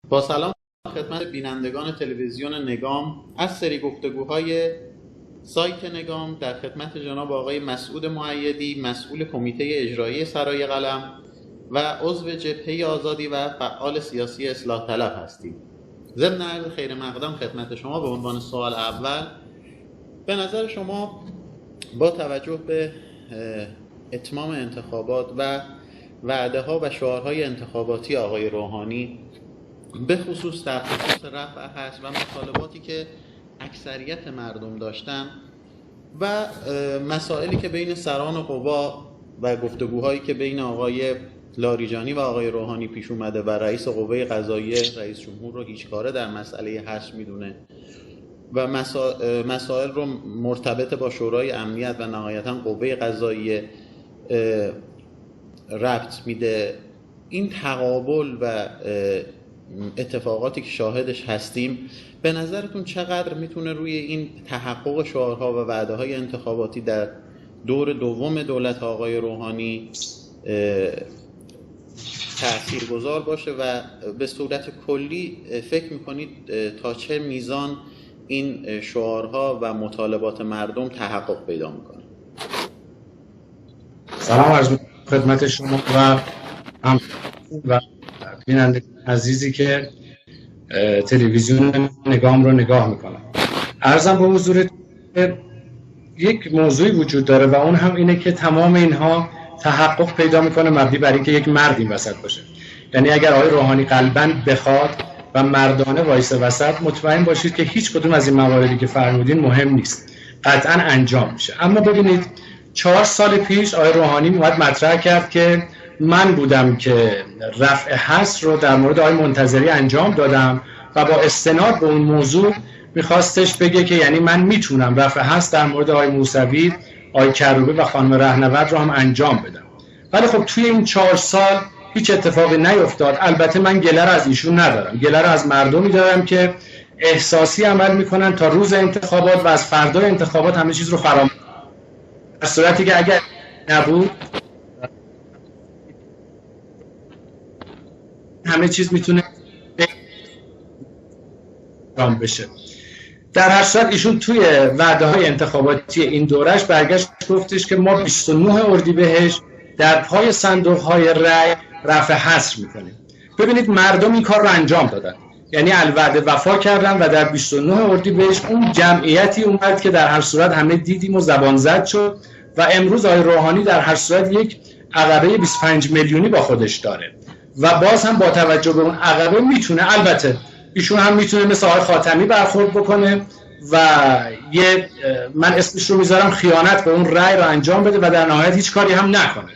با سلام خدمت بینندگان تلویزیون نگام از سری گفتگوهای سایت نگام در خدمت جناب آقای مسعود مؤیدی، مسئول کمیته اجرایی سرای قلم و عضو جبهه آزادی و فعال سیاسی اصلاح طلب هستیم. ضمن عرض خیر مقدم خدمت شما به عنوان سوال اول، به نظر شما با توجه به اتمام انتخابات و وعده ها و شعارهای انتخاباتی آقای روحانی به خصوص در خصوص رفع حصر و مطالباتی که اکثریت مردم داشتن و مسائلی که بین سران قوا و گفتگوهایی که بین آقای لاریجانی و آقای روحانی پیش اومده و رئیس قوه قضاییه رئیس جمهور رو هیچ کاره در مسئله حصر میدونه و مسائل رو مرتبط با شورای امنیت و نهایتاً قوه قضاییه ربط میده، این تقابل و اتفاقاتی که شاهدش هستیم به نظرتون چقدر میتونه روی این تحقق شعارها و وعده‌های انتخاباتی در دور دوم دولت آقای روحانی تاثیرگذار باشه و به صورت کلی فکر میکنید تا چه میزان این شعارها و مطالبات مردم تحقق پیدا میکنه؟ سلام عرض خدمت شما و بیننده عزیزی که تلویزیون نگام رو نگاه میکنن. عرضم به حضور یک موضوعی وجود داره و اون هم اینه که تمام اینها تحقق پیدا میکنه مبنی بر اینکه یک مرد این وسط باشه. یعنی اگر آقای روحانی قلباً بخواد و مردانه وایسه وسط، مطمئن باشید که هیچ کدوم از این مواردی که فرمودین مهم نیست، قطعاً انجام میشه. اما ببینید 4 سال پیش آقای روحانی اومد مطرح کرد که من بودم که رفع حصر رو در مورد آقای منتظری انجام دادم و با استناد به اون موضوع میخواستش بگه که یعنی من میتونم رفع حصر در مورد آقای موسوی، آقای کروبی و خانم رهنورد رو هم انجام بدم. ولی خب توی این 4 سال هیچ اتفاقی نیفتاد. البته من گله رو از ایشون ندارم، گله رو از مردمی دارم که احساسی عمل میکنن تا روز انتخابات و از فردای انتخابات همه چیز رو فراموش کنن، در صورتی که اگر نبود همه چیز میتونه انجام بشه. در هر صورت ایشون توی وعده‌های انتخاباتی این دورش برگشت گفتش که ما 29 اردیبهشت در پای صندوق‌های رای رفع حصر میکنیم. ببینید مردم این کار رو انجام دادن، یعنی الوعده وفا کردن و در 29 اردیبهشت اون جمعیتی اومد که در هر صورت همه دیدیم و زبان زد شد و امروز آقای روحانی در هر صورت یک عقبه 25 میلیونی با خودش داره و باز هم با توجه به اون عقبه میتونه، البته ایشون هم میتونه مثل آقای خاتمی برخورد بکنه و من اسمش رو میذارم خیانت به اون رأی رو انجام بده و در نهایت هیچ کاری هم نکنه.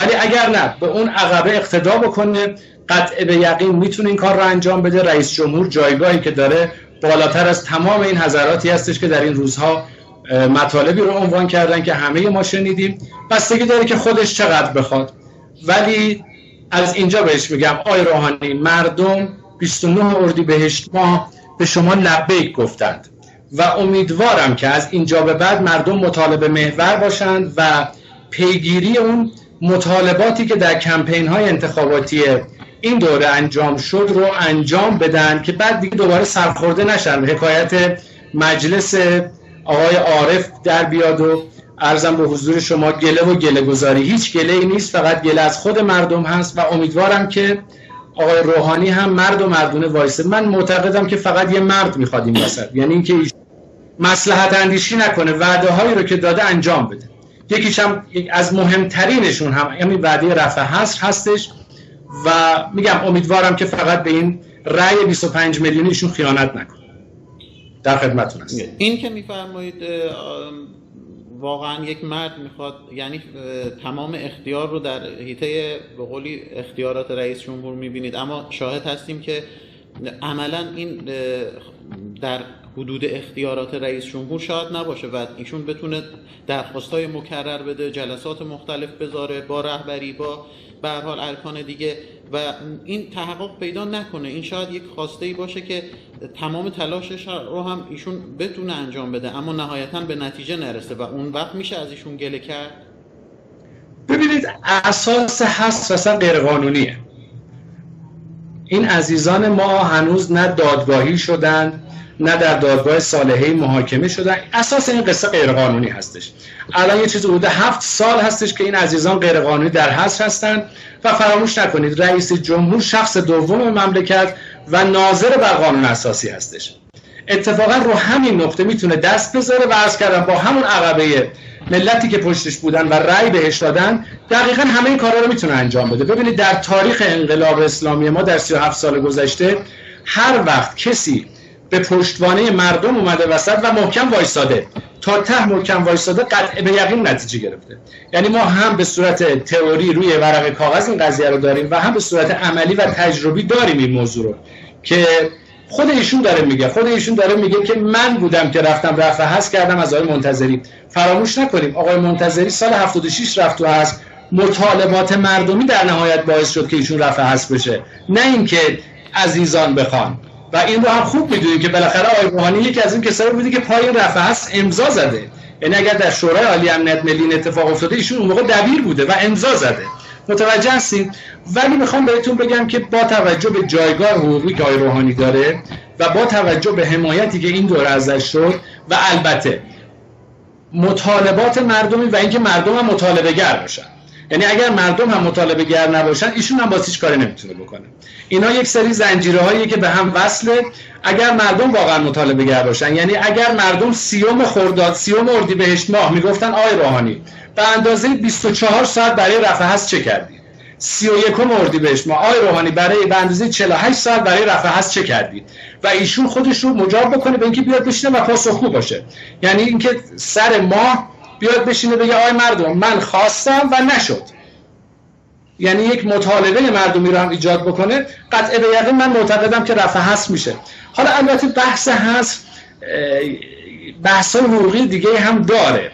ولی اگر نه به اون عقبه اقتدا بکنه، قطع به یقین میتونه این کار رو انجام بده. رئیس جمهور جایگاهی که داره بالاتر از تمام این حضراتی هستش که در این روزها مطالبی رو عنوان کردن که همه ما شنیدیم. بستگی داره که خودش چقدر بخواد. ولی از اینجا بهش میگم آقای روحانی، مردم 29 اردیبهشت ماه به شما لبیک گفتند و امیدوارم که از اینجا به بعد مردم مطالبه محور باشند و پیگیری اون مطالباتی که در کمپین های انتخاباتی این دوره انجام شد رو انجام بدن که بعد دیگه دوباره سرخورده نشن، حکایت مجلس آقای عارف در بیاد و عرضم به حضور شما گله و گله گذاری. هیچ گله ای نیست، فقط گله از خود مردم هست و امیدوارم که آقای روحانی هم مرد و مردونه وایسه. من معتقدم که فقط یه مرد میخواد این وسط، یعنی اینکه مصلحت اندیشی نکنه، وعده هایی رو که داده انجام بده. یکیش هم از مهمترینشون هم همین وعده رفع حصر هستش و میگم امیدوارم که فقط به این رأی 25 میلیونیشون خیانت نکنه. در خدمتتون هستم. این که میفرمایید واقعا یک مرد میخواد، یعنی تمام اختیار رو در حیطه به قولی اختیارات رئیس جمهور میبینید، اما شاهد هستیم که عملا این در حدود اختیارات رئیس جمهور شاید نباشه و ایشون بتونه درخواستای مکرر بده، جلسات مختلف بذاره با رهبری، با به هر حال ارکان دیگه و این تحقق پیدا نکنه. این شاید یک خواسته‌ای باشه که تمام تلاشش رو هم ایشون بتونه انجام بده اما نهایتاً به نتیجه نرسه و اون وقت میشه از ایشون گله کرد. ببینید اساس حصر اصلا غیر قانونیه. این عزیزان ما هنوز نه دادگاهی شدند، نه در دادگاه صالحه محاکمه شدن. اساس این قصه غیرقانونی هستش. الان یه چیز حدود 7 سال هستش که این عزیزان غیرقانونی در حبس هستند و فراموش نکنید رئیس جمهور شخص دوم مملکت و ناظر بر قانون اساسی هستش. اتفاقا رو همین نقطه میتونه دست بذاره و عرض کردم با همون عقبه ملتی که پشتش بودن و رأی بهش دادن دقیقاً همه این کارا رو میتونه انجام بده. ببینید در تاریخ انقلاب اسلامی ما در 37 سال گذشته هر وقت کسی به پشتوانه مردم اومده وسط و محکم وایساده، تا ته محکم وایساده، قطع به یقین نتیجه گرفته. یعنی ما هم به صورت تئوری روی ورق کاغذ این قضیه رو داریم و هم به صورت عملی و تجربی داریم این موضوع رو که خود ایشون داره میگه که من بودم که رفتم رفع حبس کردم از آقای منتظری. فراموش نکنیم آقای منتظری سال 76 رفت تو حبس، مطالبات مردمی در نهایت باعث شد که ایشون رفع حبس بشه، نه اینکه عزیزان بخوان. و این رو هم خوب میدونیم که بالاخره آقای روحانی یکی از این کسایی بوده که پای رفع حبس امضا زده. یعنی اگر در شورای عالی امنیت ملی این اتفاق افتاده ایشون اون موقع دبیر بوده و امضا زده. متوجه هستید؟ ولی میخوام بهتون بگم که با توجه به جایگاه حقوقی که آقای روحانی داره و با توجه به حمایتی که این دوره ازش شد و البته مطالبات مردمی و اینکه مردم هم مطالبه گر باشن، یعنی اگر مردم هم مطالبه گر نباشن ایشون هم باز هیچ کاری نمیتونه بکنه. اینا یک سری زنجیره هایی که به هم وصله. اگر مردم واقعا مطالبه گر باشن، یعنی اگر مردم 30 خرداد 30 اردیبهشت ماه میگفتن آقای روحانی به اندازه 24 ساعت برای رفع حبس چه کردی؟ 31 اردیبهشت ماه آقای روحانی به اندازه 48 ساعت برای رفع حبس چه کردی؟ و ایشون خودش رو مجاب بکنه به اینکه بیاد بشینه و پاسخگو باشه. یعنی اینکه سر ماه بیاد بشینه بگه آقای مردم من خواستم و نشد. یعنی یک مطالبه مردمی رو هم ایجاد بکنه. قطع به یقین من معتقدم که رفع حبس میشه. حالا البته بحث حبس بحث‌های حقوقی دیگه هم داره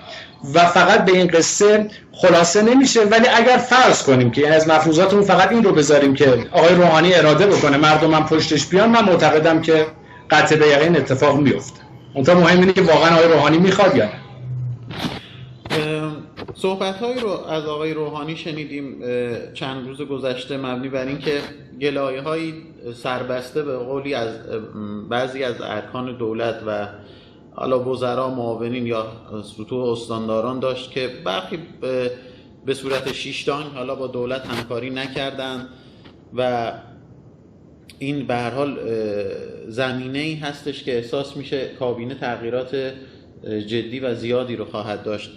و فقط به این قصه خلاصه نمیشه. ولی اگر فرض کنیم که از مفروضاتمون فقط این رو بذاریم که آقای روحانی اراده بکنه مردم هم پشتش بیان، من معتقدم که قطع به یقین اتفاق میفته. اونتا مهم اینه که واقعا آقای روحانی میخواد یا نه. صحبت‌هایی رو از آقای روحانی شنیدیم چند روز گذشته مبنی بر این که گلایه‌های سربسته به قولی از بعضی از ارکان دولت و حالا وزرا، معاونین یا سطوح استانداران داشت که برخی به صورت شیشتان حالا با دولت همکاری نکردند و این به هر حال زمینه‌ای هستش که احساس میشه کابینه تغییرات جدی و زیادی رو خواهد داشت.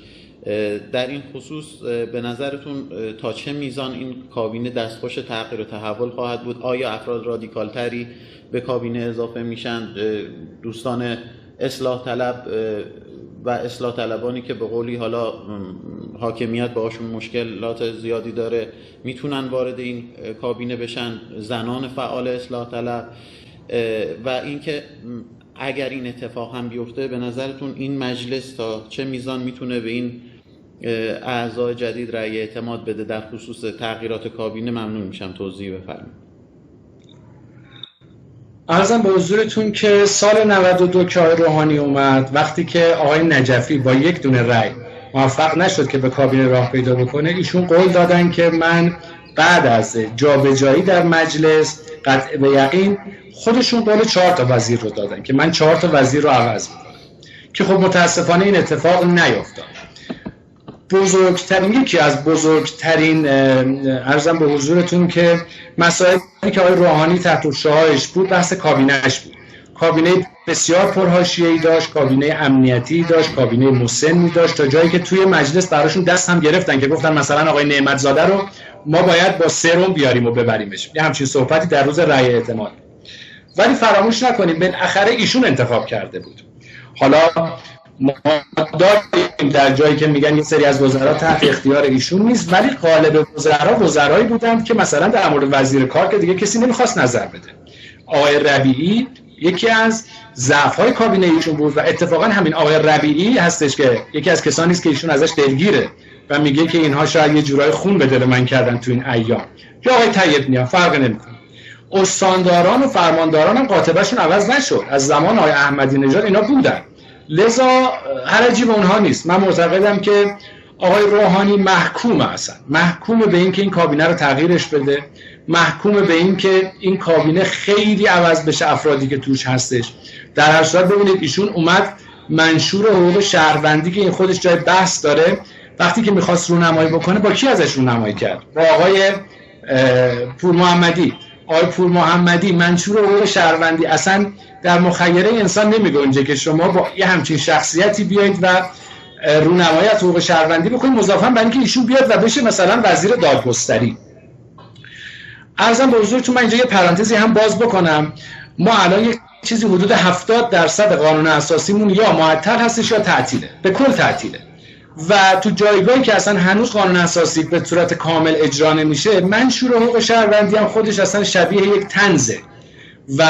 در این خصوص به نظرتون تا چه میزان این کابینه دستخوش تغییر و تحول خواهد بود؟ آیا افراد رادیکالتری به کابینه اضافه میشن؟ دوستان اصلاح طلب و اصلاح طلبانی که به قولی حالا حاکمیت باهاشون مشکلات زیادی داره میتونن وارد این کابینه بشن؟ زنان فعال اصلاح طلب و اینکه اگر این اتفاق هم بیفته به نظرتون این مجلس تا چه میزان میتونه به این اعضای جدید رأی اعتماد بده در خصوص تغییرات کابینه؟ ممنون میشم توضیح بفرمایید. عرضم به حضورتون که سال 92 که آقای روحانی اومد، وقتی که آقای نجفی با یک دونه رأی موفق نشد که به کابینه راه پیدا بکنه، ایشون قول دادن که من بعد از جابجایی در مجلس قطع به یقین خودشون قول 4 تا وزیر رو دادن که من 4 تا وزیر رو عوض میکنم که خب متاسفانه این اتفاق نیفتاد. یکی از بزرگترین عرضم به حضورتون که مسائلی که آقای روحانی تحت شعاعش بود بحث کابینه‌اش بود. کابینه بسیار پرحاشیه‌ای داشت، کابینه امنیتی داشت، کابینه مسنی داشت، تا جایی که توی مجلس براشون دست هم گرفتن که گفتن مثلا آقای نعمتزاده رو ما باید با سرم بیاریم و ببریمش. یه همچین صحبتی در روز رأی اعتماد. ولی فراموش نکنیم بالاخره ایشون انتخاب کرده بود. حالا ما داریم در جایی که میگن یه سری از وزرا تحت اختیار ایشون نیست، ولی غالب وزرایی بودند که مثلا در مورد وزیر کار که دیگه کسی نمیخواست نظر بده. آقای ربیعی یکی از ضعف‌های کابینه ایشون بود و اتفاقا همین آقای ربیعی هستش که یکی از کسانی است که ایشون ازش دلگیره و میگه که اینها شاید یه جورای خون به دل من کردن تو این ایام. یا آقای طیب نیا، فرق نمیکنه. استانداران و فرمانداران هم قاطبه‌شون عوض نشد. از زمان آقای احمدی نژاد اینا بودن. لذا حرجی به اونها نیست. من معتقدم که آقای روحانی محکوم به اینکه این کابینه رو تغییرش بده، محکوم به این که این کابینه خیلی عوض بشه افرادی که توش هستش. در هر صورت ببینید ایشون اومد منشور حقوق شهروندی که این خودش جای بحث داره، وقتی که میخواست رونمایی بکنه با کی ازش رونمایی کرد؟ با آقای پور محمدی. آقای پور محمدی منشور حقوق شهروندی اصلا در مخیله انسان نمیگنجه که شما با یه همچین شخصیتی بیایید و رونمایی از حقوق شهروندی بکنید، مضافاً بر اینکه ایشون بیاد و بشه مثلا وزیر دادگستری. عرضم به حضورتون من اینجا یه پرانتزی هم باز بکنم. ما الان یه چیزی حدود 70% قانون اساسیمون یا معطل هستش یا تعطیله، به کل تعطیله. و تو جایگاهی که اصلا هنوز قانون اساسی به صورت کامل اجرا نمیشه، منشور حقوق شهروندی هم خودش اصلا شبیه یک طنزه و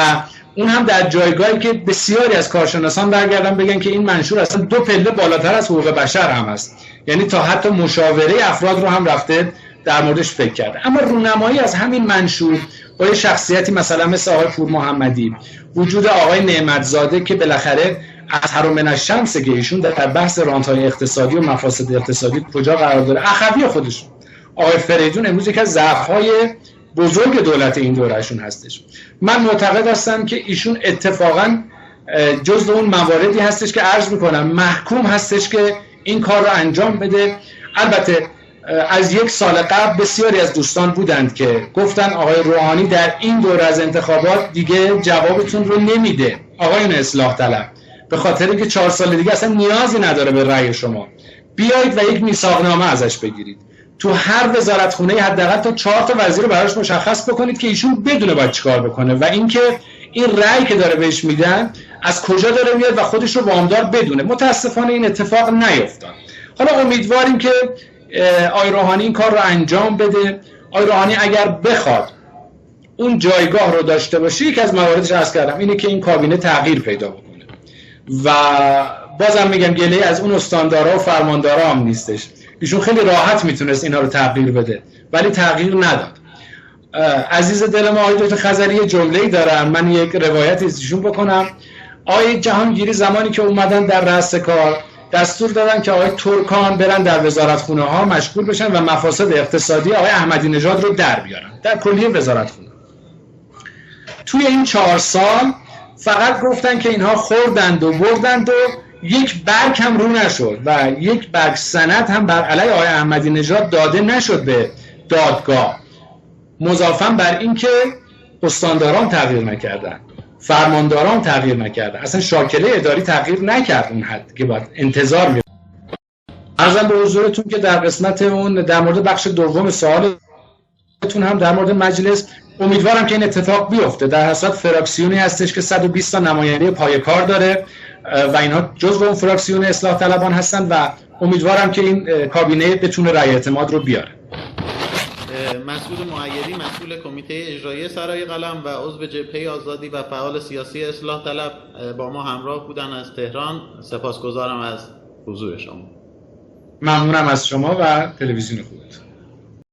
اون هم در جایگاهی که بسیاری از کارشناسان برگردن بگن که این منشور اصلا 2 پله بالاتر از حقوق بشر هم است، یعنی تا حتی مشاوره افراد رو هم رفته در موردش فکر کرده. اما رونمایی از همین منشور با یه شخصیتی مثلا مثل آقای پور محمدی، وجود آقای نعمتزاده که بالاخره از هرمن الشمس که ایشون در بحث رانت‌های اقتصادی و مفاسد اقتصادی کجا قرار داره، اخوی خودشون آقای فریدون امروز یکی از ضعف‌های بزرگ دولت این دورهشون هستش. من معتقد هستم که ایشون اتفاقاً جزء اون مواردی هستش که عرض میکنم محکوم هستش که این کار رو انجام بده. البته از 1 سال قبل بسیاری از دوستان بودند که گفتن آقای روحانی در این دوره از انتخابات دیگه جوابتون رو نمیده، آقایون اصلاح طلب، به خاطر اینکه 4 سال دیگه اصلا نیازی نداره به رأی شما، بیایید و یک میثاقنامه ازش بگیرید، تو هر وزارتخونه حداقل تا 4 تا وزیر رو براش مشخص بکنید که ایشون بدونه باید چیکار بکنه و اینکه این رأی که داره بهش میدن از کجا داره میاد و خودش رو وامدار بدونه. متاسفانه این اتفاق نیفتاد. حالا امیدواریم که آقای روحانی این کار رو انجام بده. آقای روحانی اگر بخواد اون جایگاه رو داشته باشه، یک از مواردش عرض کردم اینه که این کابینه تغییر پیدا بکنه و بازم میگم گله از اون استاندارا و فرماندارا هم نیستش. ایشون خیلی راحت میتونست اینا رو تغییر بده ولی تغییر نداد. عزیز دل ما آقای دکتر خضری جمله‌ای دارن، من یک روایتی ازشون بکنم. آقای جهانگیری زمانی که اومدن در رأس کار دستور دادن که آقای ترکان برن در وزارتخونه ها مشغول بشن و مفاسد اقتصادی آقای احمدی نژاد رو در بیارن در کلیه وزارتخونه. توی این 4 سال فقط گفتن که اینها خوردند و بردند و یک برگ هم رو نشد و یک برگ سند هم بر علیه آقای احمدی نژاد داده نشد به دادگاه، مضافاً بر این که استانداران تغییر نکردن، فرمانداران تغییر نکردن، اصلا شاکله اداری تغییر نکرد اون حد که باید انتظار می. عرضم به حضورتون که در قسمت اون در مورد بخش دوم سوالتون هم در مورد مجلس امیدوارم که این اتفاق بیفته. در حسرت فراکسیونی هستش که 120 تا نماینده پای کار داره و اینها جزو اون فراکسیون اصلاح طلبان هستن و امیدوارم که این کابینه بتونه رأی اعتماد رو بیاره. مسعود مؤیدی مسئول کمیته اجرایی سرای قلم و عضو جبهه آزادی و فعال سیاسی اصلاح طلب با ما همراه بودن از تهران. سپاسگزارم از حضور شما. ممنونم از شما و تلویزیون خودت.